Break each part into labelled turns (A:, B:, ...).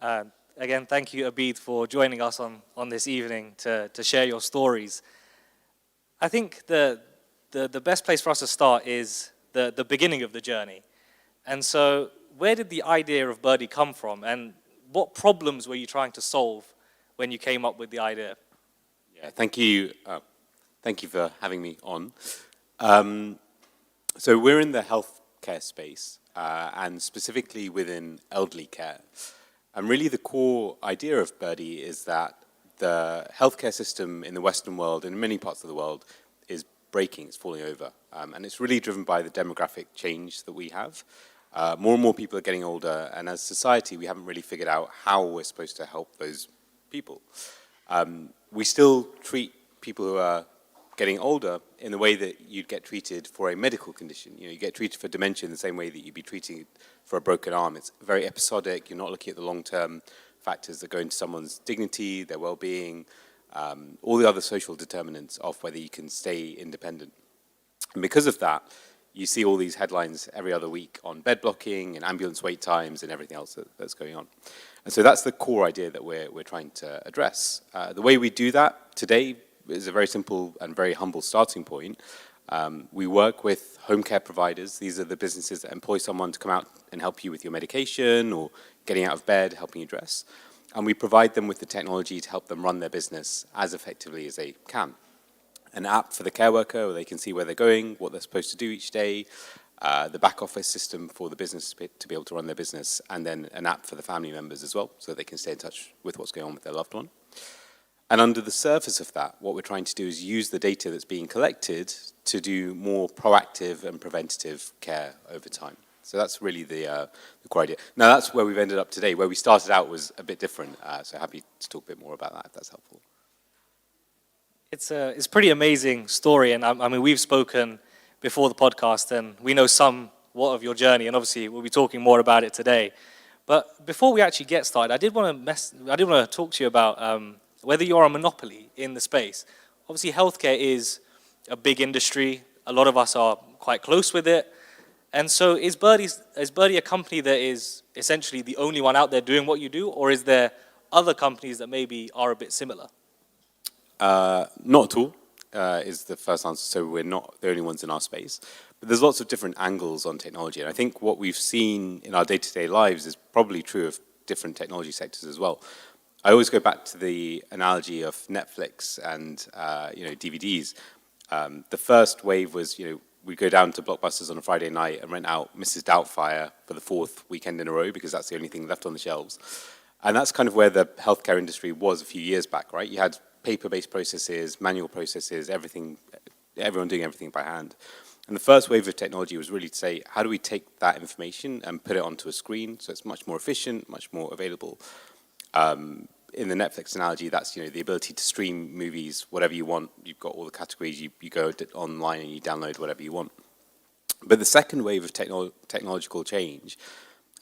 A: Uh, Again, thank you, Abeed, for joining us on this evening to share your stories. I think the best place for us to start is the beginning of the journey. And so where did the idea of Birdie come from, and what problems were you trying to solve when you came up with the idea?
B: Yeah, thank you. Thank you for having me on. So we're in the healthcare space, and specifically within elderly care. And really the core idea of Birdie is that the healthcare system in the Western world and in many parts of the world is breaking, it's falling over. And it's really driven by the demographic change that we have. More and more people are getting older, and as a society, we haven't really figured out how we're supposed to help those people. We still treat people who are getting older in the way that you'd get treated for a medical condition. You know, you get treated for dementia in the same way that you'd be treating for a broken arm. It's very episodic. You're not looking at the long-term factors that go into someone's dignity, their well-being, all the other social determinants of whether you can stay independent. And because of that, you see all these headlines every other week on bed blocking and ambulance wait times and everything else that's going on. And so that's the core idea that we're trying to address. The way we do that today is a very simple and very humble starting point. We work with home care providers. These are the businesses that employ someone to come out and help you with your medication or getting out of bed, helping you dress. And we provide them with the technology to help them run their business as effectively as they can. An app for the care worker where they can see where they're going, what they're supposed to do each day, the back office system for the business to be able to run their business, and then an app for the family members as well, so they can stay in touch with what's going on with their loved one. And under the surface of that, what we're trying to do is use the data that's being collected to do more proactive and preventative care over time. So that's really the core idea. Now that's where we've ended up today. Where we started out was a bit different, so happy to talk a bit more about that if that's helpful.
A: It's a pretty amazing story, and I mean, we've spoken before the podcast, and we know somewhat of your journey, and obviously we'll be talking more about it today. But before we actually get started, I did want to talk to you about whether you're a monopoly in the space. Obviously, healthcare is a big industry. A lot of us are quite close with it. And so is Birdie a company that is essentially the only one out there doing what you do, or is there other companies that maybe are a bit similar?
B: Not at all, is the first answer. So we're not the only ones in our space. But there's lots of different angles on technology. And I think what we've seen in our day-to-day lives is probably true of different technology sectors as well. I always go back to the analogy of Netflix and DVDs. The first wave was, we'd go down to Blockbusters on a Friday night and rent out Mrs. Doubtfire for the 4th weekend in a row because that's the only thing left on the shelves. And that's kind of where the healthcare industry was a few years back, right? You had paper-based processes, manual processes, everyone doing everything by hand. And the first wave of technology was really to say, how do we take that information and put it onto a screen so it's much more efficient, much more available? In the Netflix analogy, that's the ability to stream movies, whatever you want. You've got all the categories. You go online and you download whatever you want. But the second wave of technological change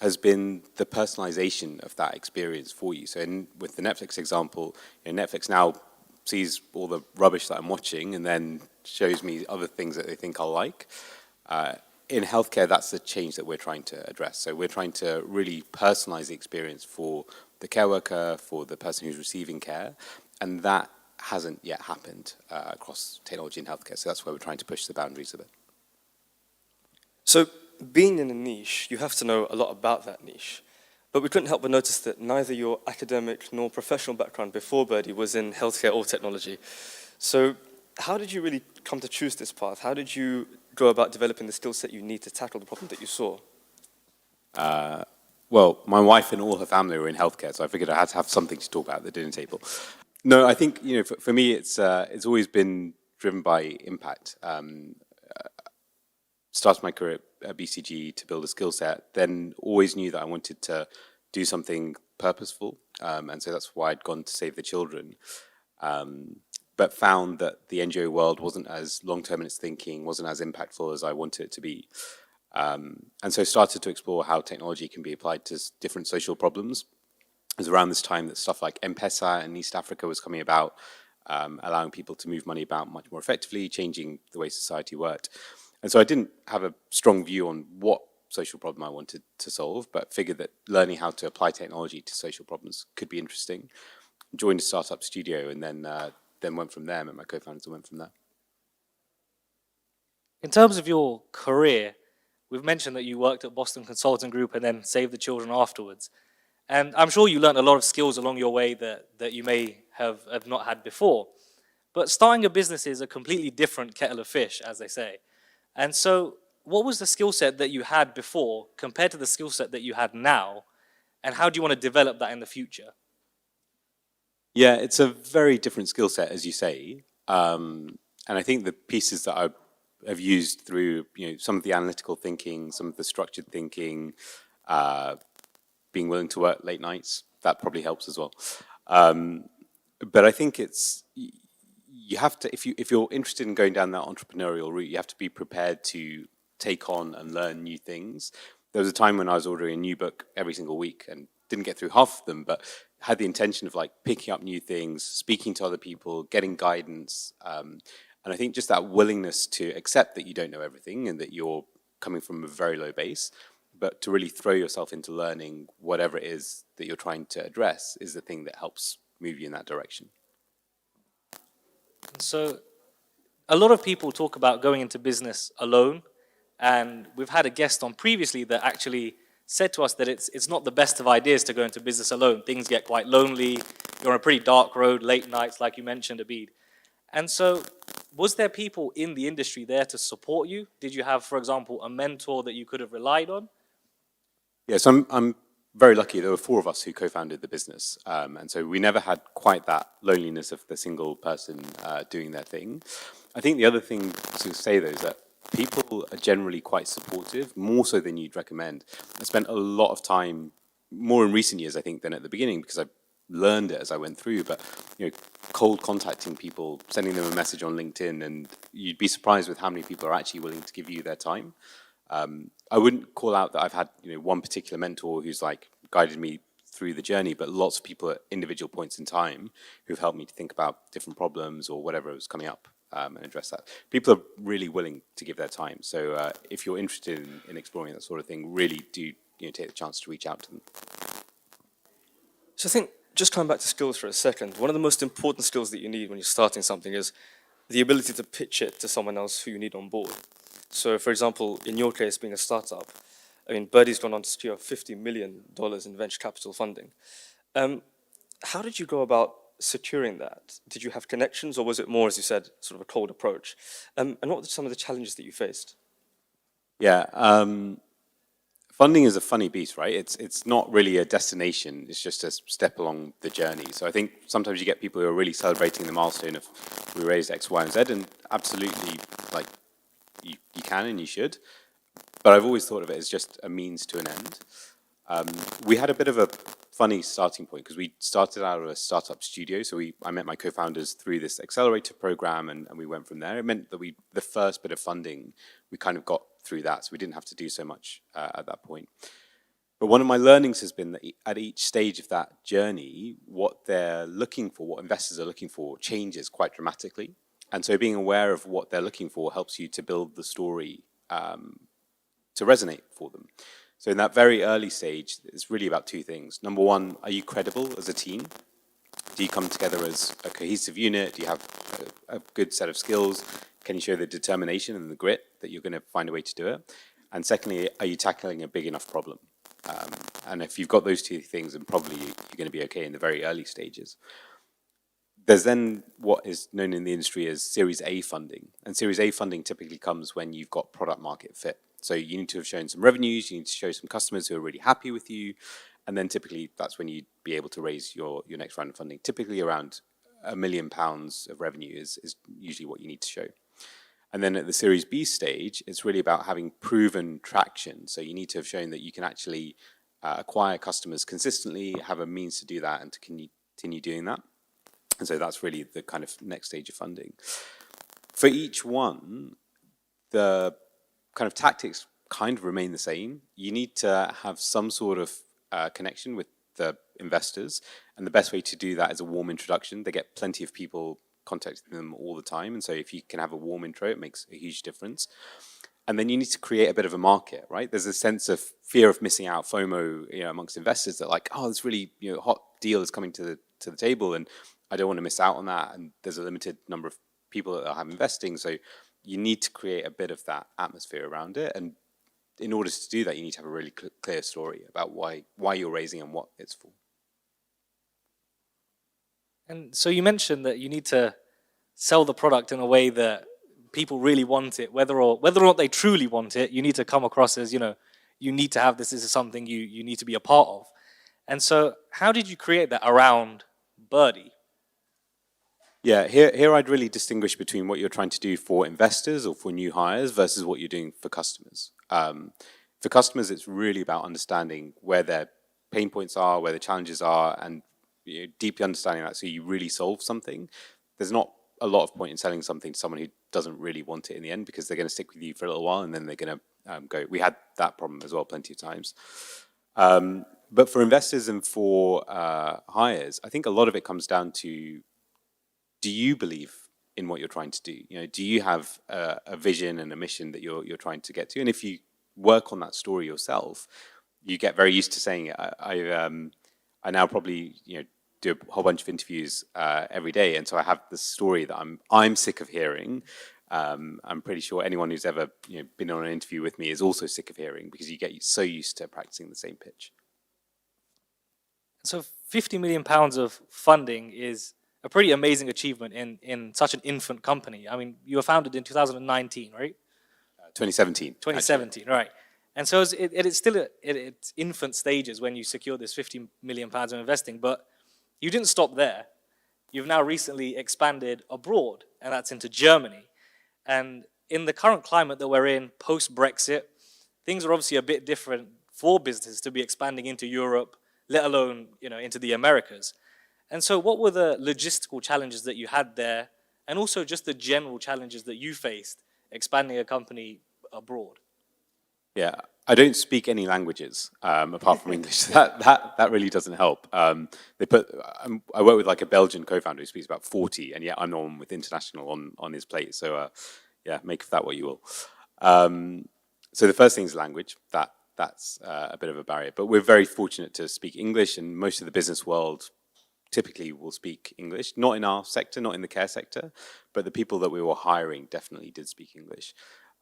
B: has been the personalization of that experience for you. So with the Netflix example, Netflix now sees all the rubbish that I'm watching and then shows me other things that they think I'll like. In healthcare, that's the change that we're trying to address. So we're trying to really personalize the experience for the care worker, for the person who's receiving care, and that hasn't yet happened across technology in healthcare. So that's where we're trying to push the boundaries of it.
C: So being in a niche, you have to know a lot about that niche. But we couldn't help but notice that neither your academic nor professional background before Birdie was in healthcare or technology. So how did you really come to choose this path? How did you go about developing the skill set you need to tackle the problem that you saw?
B: Well, my wife and all her family were in healthcare, so I figured I had to have something to talk about at the dinner table. No, I think for me, it's always been driven by impact. Started my career at BCG to build a skill set, then always knew that I wanted to do something purposeful, and so that's why I'd gone to Save the Children. But found that the NGO world wasn't as long-term in its thinking, wasn't as impactful as I wanted it to be. And so started to explore how technology can be applied to different social problems. It was around this time that stuff like M-Pesa in East Africa was coming about, allowing people to move money about much more effectively, changing the way society worked. And so I didn't have a strong view on what social problem I wanted to solve, but figured that learning how to apply technology to social problems could be interesting. Joined a startup studio, and then went from there. Met my co-founders and went from there.
A: In terms of your career, we've mentioned that you worked at Boston Consulting Group and then Save the Children afterwards. And I'm sure you learned a lot of skills along your way that you may have not had before. But starting a business is a completely different kettle of fish, as they say. And so what was the skill set that you had before compared to the skill set that you had now? And how do you want to develop that in the future?
B: Yeah, it's a very different skill set, as you say. And I think the pieces that I have used through, some of the analytical thinking, some of the structured thinking, being willing to work late nights, that probably helps as well. But I think you have to, if you're interested in going down that entrepreneurial route, you have to be prepared to take on and learn new things. There was a time when I was ordering a new book every single week and didn't get through half of them, but had the intention of picking up new things, speaking to other people, getting guidance. And I think just that willingness to accept that you don't know everything and that you're coming from a very low base, but to really throw yourself into learning whatever it is that you're trying to address is the thing that helps move you in that direction.
A: So a lot of people talk about going into business alone, and we've had a guest on previously that actually said to us that it's not the best of ideas to go into business alone. Things get quite lonely. You're on a pretty dark road, late nights, like you mentioned, Abeed. And so was there people in the industry there to support you? Did you have, for example, a mentor that you could have relied on?
B: Yes, I'm very lucky. There were 4 of us who co-founded the business. And so we never had quite that loneliness of the single person doing their thing. I think the other thing to say, though, is that people are generally quite supportive, more so than you'd recommend. I spent a lot of time, more in recent years, I think, than at the beginning, because I learned it as I went through, but cold contacting people, sending them a message on LinkedIn, and you'd be surprised with how many people are actually willing to give you their time. I wouldn't call out that I've had one particular mentor who's guided me through the journey, but lots of people at individual points in time who've helped me to think about different problems or whatever was coming up and address that. People are really willing to give their time. So if you're interested in exploring that sort of thing, really do take the chance to reach out to them.
C: So I think, just coming back to skills for a second, one of the most important skills that you need when you're starting something is the ability to pitch it to someone else who you need on board. So, for example, in your case, being a startup, Birdie's gone on to secure $50 million in venture capital funding. How did you go about securing that? Did you have connections, or was it more, as you said, sort of a cold approach? And what were some of the challenges that you faced?
B: Yeah, funding is a funny beast, right? It's not really a destination, it's just a step along the journey. So I think sometimes you get people who are really celebrating the milestone of we raised X, Y, and Z, and absolutely, you can and you should. But I've always thought of it as just a means to an end. We had a bit of a funny starting point because we started out of a startup studio. So I met my co-founders through this accelerator program, and we went from there. It meant that the first bit of funding, we kind of got through that. So we didn't have to do so much at that point. But one of my learnings has been that at each stage of that journey, what they're looking for, what investors are looking for, changes quite dramatically. And so being aware of what they're looking for helps you to build the story to resonate for them. So in that very early stage, it's really about 2 things. Number one, are you credible as a team? Do you come together as a cohesive unit? Do you have a good set of skills? Can you show the determination and the grit that you're going to find a way to do it? And secondly, are you tackling a big enough problem? And if you've got those 2 things, then probably you're going to be okay in the very early stages. There's then what is known in the industry as Series A funding. And Series A funding typically comes when you've got product market fit. So you need to have shown some revenues, you need to show some customers who are really happy with you, and then typically that's when you'd be able to raise your next round of funding. Typically around £1 million of revenue is usually what you need to show. And then at the Series B stage, it's really about having proven traction. So you need to have shown that you can actually acquire customers consistently, have a means to do that, and to continue doing that. And so that's really the kind of next stage of funding. For each one, the kind of tactics kind of remain the same. You need to have some sort of connection with the investors. And the best way to do that is a warm introduction. They get plenty of people contacting them all the time. And so if you can have a warm intro, it makes a huge difference. And then you need to create a bit of a market, right? There's a sense of fear of missing out, FOMO, amongst investors that like, oh, this really, hot deal is coming to the table, and I don't want to miss out on that. And there's a limited number of people that have investing, so you need to create a bit of that atmosphere around it. And in order to do that, you need to have a really clear story about why you're raising and what it's for.
A: And so you mentioned that you need to sell the product in a way that people really want it, whether or not they truly want it. You need to come across as, you need to have this. This is something you need to be a part of. And so how did you create that around Birdie?
B: Yeah, here I'd really distinguish between what you're trying to do for investors or for new hires versus what you're doing for customers. For customers, it's really about understanding where their pain points are, where the challenges are, and deeply understanding that so you really solve something. There's not a lot of point in selling something to someone who doesn't really want it in the end, because they're going to stick with you for a little while and then they're going to go. We had that problem as well plenty of times. But for investors and for hires, I think a lot of it comes down to, do you believe in what you're trying to do? Do you have a vision and a mission that you're trying to get to? And if you work on that story yourself, you get very used to saying it. I now probably do a whole bunch of interviews every day, and so I have this story that I'm sick of hearing. I'm pretty sure anyone who's ever been on an interview with me is also sick of hearing, because you get so used to practicing the same pitch.
A: So £50 million of funding is a pretty amazing achievement in such an infant company. I mean, you were founded in 2019, right?
B: 2017.
A: 2017, actually. Right. And so it's still at its infant stages when you secure this £50 million of investing, but you didn't stop there. You've now recently expanded abroad, and that's into Germany. And in the current climate that we're in, post-Brexit, things are obviously a bit different for businesses to be expanding into Europe, let alone into the Americas. And so what were the logistical challenges that you had there, and also just the general challenges that you faced expanding a company abroad?
B: Yeah, I don't speak any languages apart from English. That really doesn't help. I work with like a Belgian co-founder who speaks about 40, and yet I'm the one with international on his plate. So yeah, make of that what you will. So the first thing is language. That's a bit of a barrier, but we're very fortunate to speak English, and most of the business world typically will speak English. Not in our sector, not in the care sector, but the people that we were hiring definitely did speak English.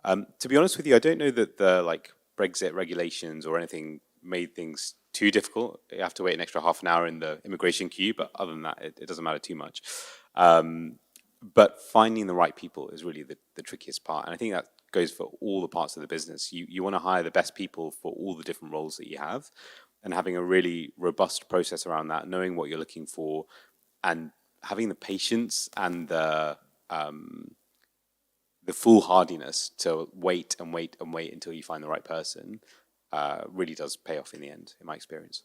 B: To be honest with you, I don't know that the Brexit regulations or anything made things too difficult. You have to wait an extra half an hour in the immigration queue, but other than that, it doesn't matter too much. But finding the right people is really the trickiest part, and I think that goes for all the parts of the business. You want to hire the best people for all the different roles that you have, and having a really robust process around that, knowing what you're looking for, and having the patience and the foolhardiness to wait and wait and wait until you find the right person really does pay off in the end, in my experience.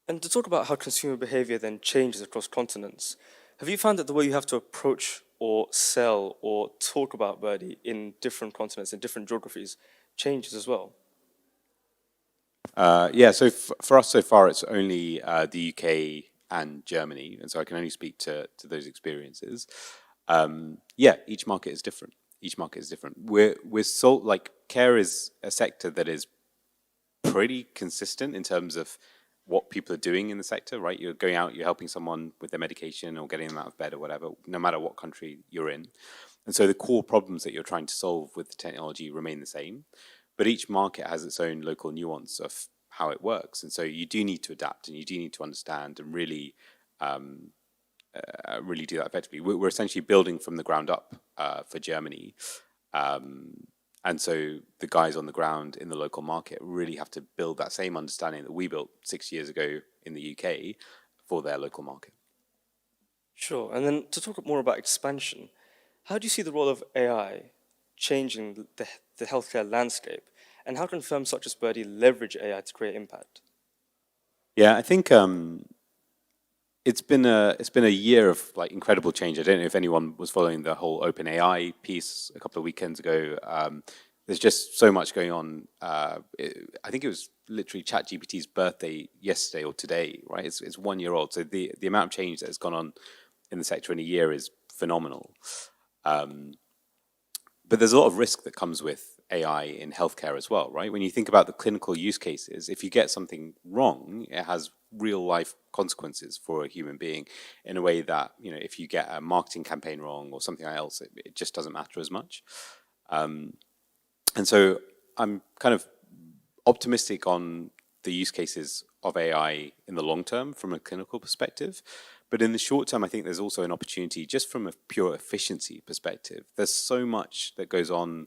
C: And to talk about how consumer behavior then changes across continents, have you found that the way you have to approach or sell or talk about Birdie in different continents, in different geographies, changes as well?
B: Yeah, so for us so far, it's only the UK and Germany, and so I can only speak to those experiences. Yeah, each market is different. Each market is different. We're so care is a sector that is pretty consistent in terms of what people are doing in the sector, right? You're going out, you're helping someone with their medication or getting them out of bed or whatever, no matter what country you're in. And so the core problems that you're trying to solve with the technology remain the same, but each market has its own local nuance of how it works. And so you do need to adapt, and you do need to understand and really really do that effectively. We're essentially building from the ground up for Germany. And so the guys on the ground in the local market really have to build that same understanding that we built 6 years ago in the UK for their local market.
C: Sure. And then to talk more about expansion, how do you see the role of AI changing the healthcare landscape? And how can firms such as Birdie leverage AI to create impact?
B: Yeah, I think it's been a year of incredible change. I don't know if anyone was following the whole OpenAI piece a couple of weekends ago. There's just so much going on. I think it was literally ChatGPT's birthday yesterday or today, right? It's 1 year old. So the amount of change that has gone on in the sector in a year is phenomenal. But there's a lot of risk that comes with AI in healthcare as well, right? When you think about the clinical use cases, if you get something wrong, it has real life consequences for a human being in a way that, if you get a marketing campaign wrong or something else, it just doesn't matter as much. And so I'm kind of optimistic on the use cases of AI in the long term from a clinical perspective. But in the short term, I think there's also an opportunity just from a pure efficiency perspective. There's so much that goes on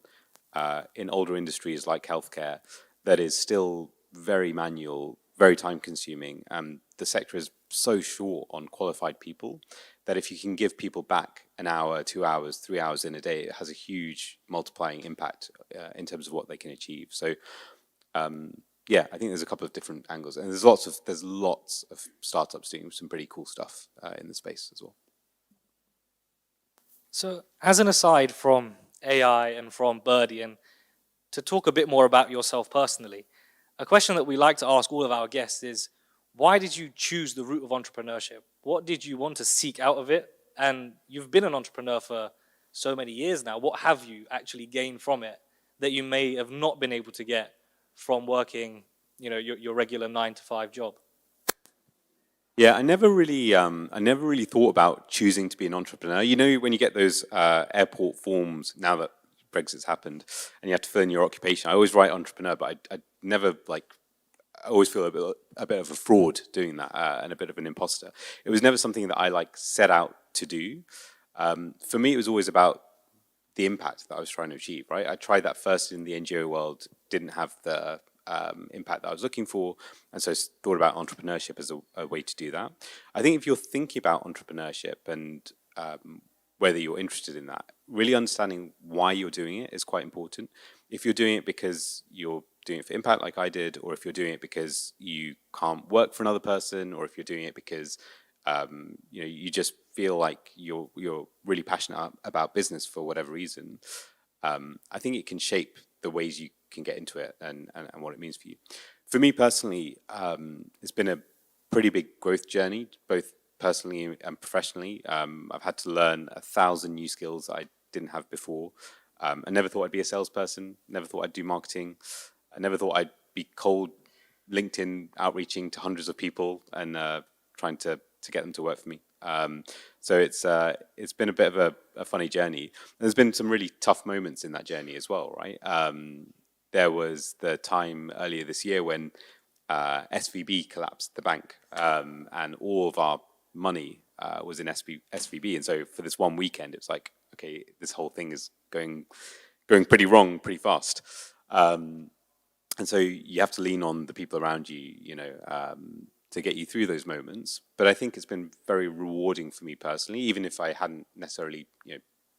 B: in older industries like healthcare that is still very manual, very time consuming. And the sector is so short on qualified people that if you can give people back an hour, 2 hours, 3 hours in a day, it has a huge multiplying impact in terms of what they can achieve. So yeah, I think there's a couple of different angles, and there's lots of startups doing some pretty cool stuff in the space as well.
A: So, as an aside from AI and from Birdie, and to talk a bit more about yourself personally, a question that we like to ask all of our guests is, why did you choose the route of entrepreneurship? What did you want to seek out of it? And you've been an entrepreneur for so many years now. What have you actually gained from it that you may have not been able to get from working, your regular 9-to-5 job?
B: Yeah, I never really thought about choosing to be an entrepreneur. When you get those airport forms now that Brexit's happened, and you have to fill in your occupation, I always write entrepreneur, but I never I always feel a bit of a fraud doing that and a bit of an imposter. It was never something that I set out to do. For me, it was always about the impact that I was trying to achieve. Right, I tried that first in the NGO world, didn't have the impact that I was looking for, and so thought about entrepreneurship as a way to do that. I think if you're thinking about entrepreneurship and whether you're interested in that, really understanding why you're doing it is quite important. If you're doing it because you're doing it for impact like I did, or if you're doing it because you can't work for another person, or if you're doing it because you just feel like you're really passionate about business for whatever reason, I think it can shape the ways you can get into it and what it means for you. For me personally, it's been a pretty big growth journey, both personally and professionally. I've had to learn 1,000 new skills that I didn't have before. I never thought I'd be a salesperson, never thought I'd do marketing. I never thought I'd be cold LinkedIn outreaching to hundreds of people and trying to get them to work for me. So it's been a bit of a funny journey. There's been some really tough moments in that journey as well, right? There was the time earlier this year when SVB collapsed, the bank, and all of our money was in SVB. And so for this one weekend, it was like, okay, this whole thing is going pretty wrong pretty fast. And so you have to lean on the people around you, to get you through those moments. But I think it's been very rewarding for me personally, even if I hadn't necessarily,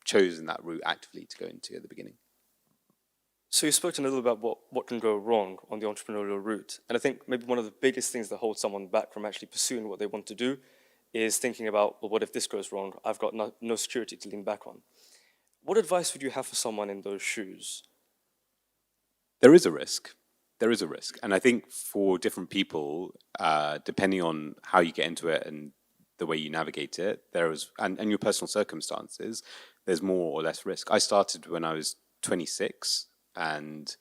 B: chosen that route actively to go into at the beginning.
C: So you spoke a little about what can go wrong on the entrepreneurial route. And I think maybe one of the biggest things that holds someone back from actually pursuing what they want to do is thinking about, well, what if this goes wrong? I've got no security to lean back on. What advice would you have for someone in those shoes?
B: There is a risk. There is a risk. And I think for different people, depending on how you get into it and the way you navigate it, and your personal circumstances, there's more or less risk. I started when I was 26, and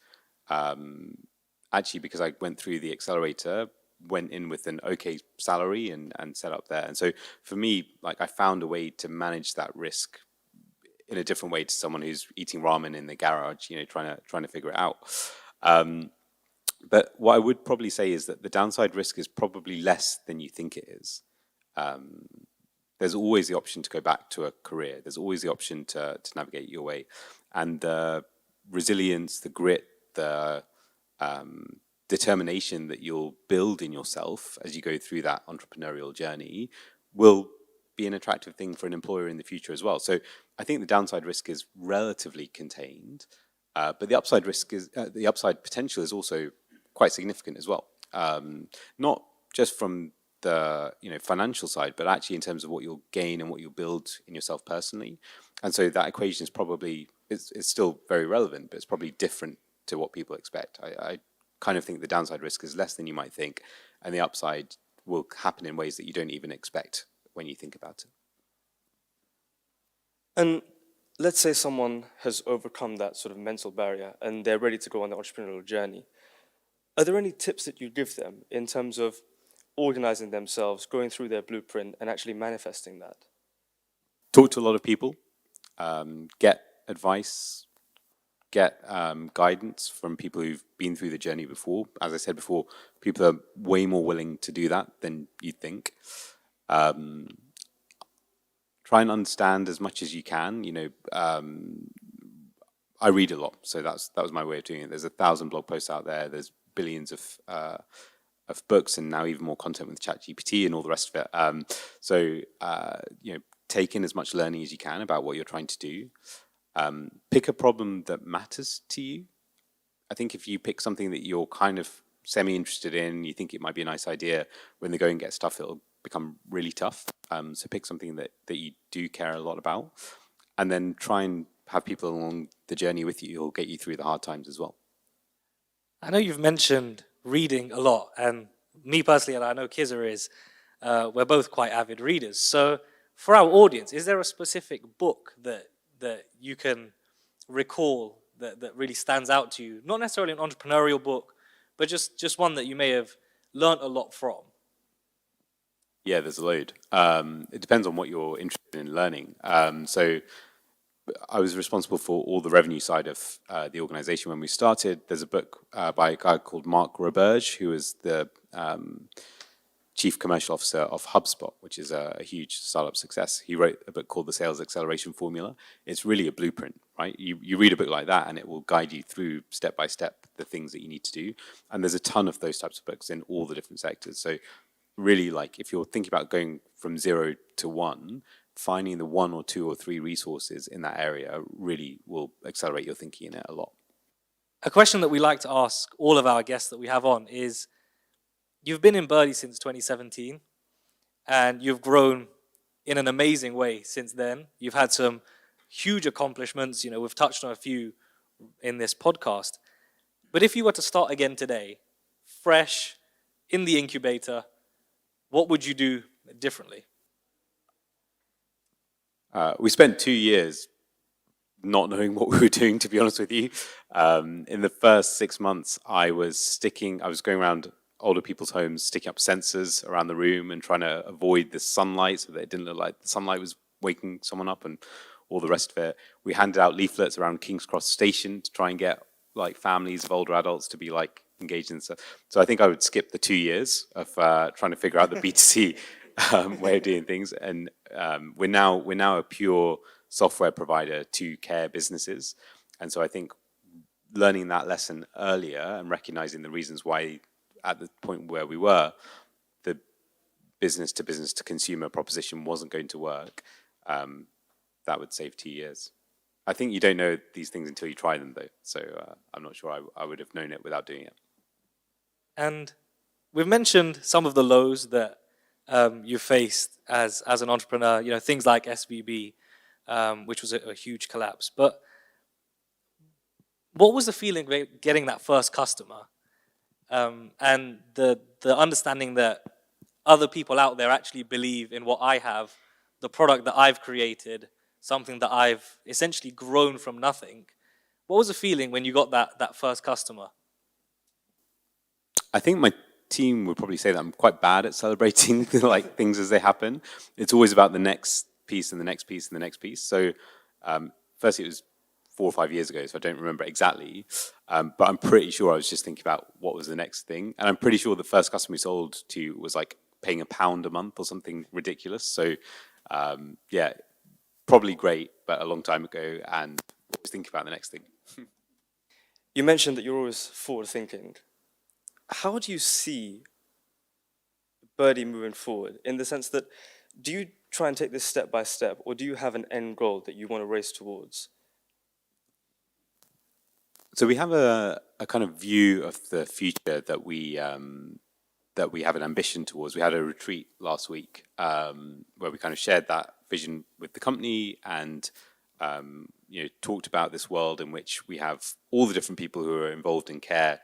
B: actually because I went through the accelerator, went in with an okay salary and set up there. And so for me, I found a way to manage that risk in a different way to someone who's eating ramen in the garage, trying to figure it out. But what I would probably say is that the downside risk is probably less than you think it is. There's always the option to go back to a career. There's always the option to navigate your way. And the resilience, the grit, the determination that you'll build in yourself as you go through that entrepreneurial journey will be an attractive thing for an employer in the future as well. So I think the downside risk is relatively contained, but the upside potential is also quite significant as well. Not just from the financial side, but actually in terms of what you'll gain and what you'll build in yourself personally. And so that equation is probably it's still very relevant, but it's probably different to what people expect. I kind of think the downside risk is less than you might think, and the upside will happen in ways that you don't even expect when you think about it.
C: And let's say someone has overcome that sort of mental barrier and they're ready to go on the entrepreneurial journey. Are there any tips that you give them in terms of organizing themselves, going through their blueprint, and actually manifesting that?
B: Talk to a lot of people, get advice, get guidance from people who've been through the journey before. As I said before, people are way more willing to do that than you'd think. Try and understand as much as you can. I read a lot, so that was my way of doing it. There's 1,000 blog posts out there. There's billions of books, and now even more content with ChatGPT and all the rest of it. Take in as much learning as you can about what you're trying to do. Pick a problem that matters to you. I think if you pick something that you're kind of semi-interested in, you think it might be a nice idea, when they go and get stuff, it'll become really tough. So pick something that you do care a lot about, and then try and have people along the journey with you who'll get you through the hard times as well.
A: I know you've mentioned reading a lot, and me personally, and I know Kizza is, we're both quite avid readers. So for our audience, is there a specific book that you can recall that really stands out to you? Not necessarily an entrepreneurial book, but just one that you may have learned a lot from.
B: Yeah, there's a load. It depends on what you're interested in learning. So I was responsible for all the revenue side of the organization when we started. There's a book by a guy called Mark Roberge, who is the chief commercial officer of HubSpot, which is a huge startup success. He wrote a book called The Sales Acceleration Formula. It's really a blueprint, right? You read a book like that and it will guide you through step by step the things that you need to do. And there's a ton of those types of books in all the different sectors. So really, like, if you're thinking about going from 0 to 1, finding the 1 or 2 or 3 resources in that area really will accelerate your thinking in it a lot.
A: A question that we like to ask all of our guests that we have on is, you've been in Birdie since 2017, and you've grown in an amazing way since then. You've had some huge accomplishments. We've touched on a few in this podcast. But if you were to start again today, fresh, in the incubator, what would you do differently?
B: We spent 2 years not knowing what we were doing, to be honest with you. In the first 6 months, I was going around older people's homes, sticking up sensors around the room and trying to avoid the sunlight so that it didn't look like the sunlight was waking someone up and all the rest of it. We handed out leaflets around King's Cross Station to try and get like families of older adults to be like engaged in stuff. So I think I would skip the 2 years of trying to figure out the B2C way of doing things. And we're now a pure software provider to care businesses. And so I think learning that lesson earlier and recognizing the reasons why at the point where we were, the business to consumer proposition wasn't going to work, that would save 2 years. I think you don't know these things until you try them, though. So I'm not sure I would have known it without doing it.
A: And we've mentioned some of the lows that you faced as an entrepreneur, things like SVB, which was a huge collapse. But what was the feeling of getting that first customer? And the understanding that other people out there actually believe in what I have, the product that I've created, something that I've essentially grown from nothing. What was the feeling when you got that first customer?
B: I think my team would probably say that I'm quite bad at celebrating like things as they happen. It's always about the next piece and the next piece and the next piece. So firstly, it was 4 or 5 years ago, so I don't remember exactly. But I'm pretty sure I was just thinking about what was the next thing. And I'm pretty sure the first customer we sold to was like paying £1 a month or something ridiculous. So yeah, probably great, but a long time ago, and always thinking about the next thing.
C: You mentioned that you're always forward thinking. How do you see Birdie moving forward, in the sense that, do you try and take this step by step, or do you have an end goal that you want to race towards?
B: So we have a kind of view of the future that we have an ambition towards. We had a retreat last week where we kind of shared that vision with the company and talked about this world in which we have all the different people who are involved in care,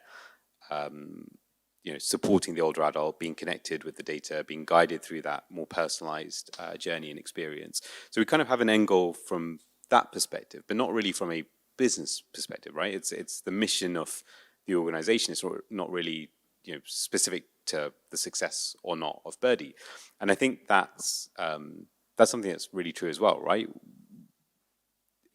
B: supporting the older adult, being connected with the data, being guided through that more personalized journey and experience. So we kind of have an end goal from that perspective, but not really from a business perspective, right? It's the mission of the organization. It's not really, specific to the success or not of Birdie. And I think that's something that's really true as well, right?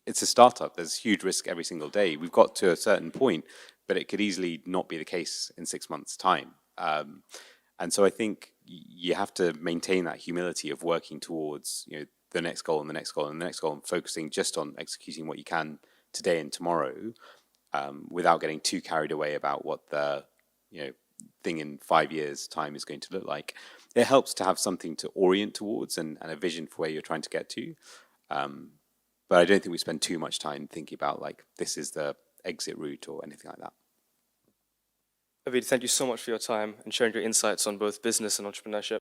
B: It's a startup. There's huge risk every single day. We've got to a certain point, but it could easily not be the case in 6 months' time. And so I think you have to maintain that humility of working towards, the next goal and the next goal and the next goal, and focusing just on executing what you can today and tomorrow, without getting too carried away about what the thing in 5 years' time is going to look like. It helps to have something to orient towards and a vision for where you're trying to get to. But I don't think we spend too much time thinking about like this is the exit route or anything like that.
C: Abeed, thank you so much for your time and sharing your insights on both business and entrepreneurship.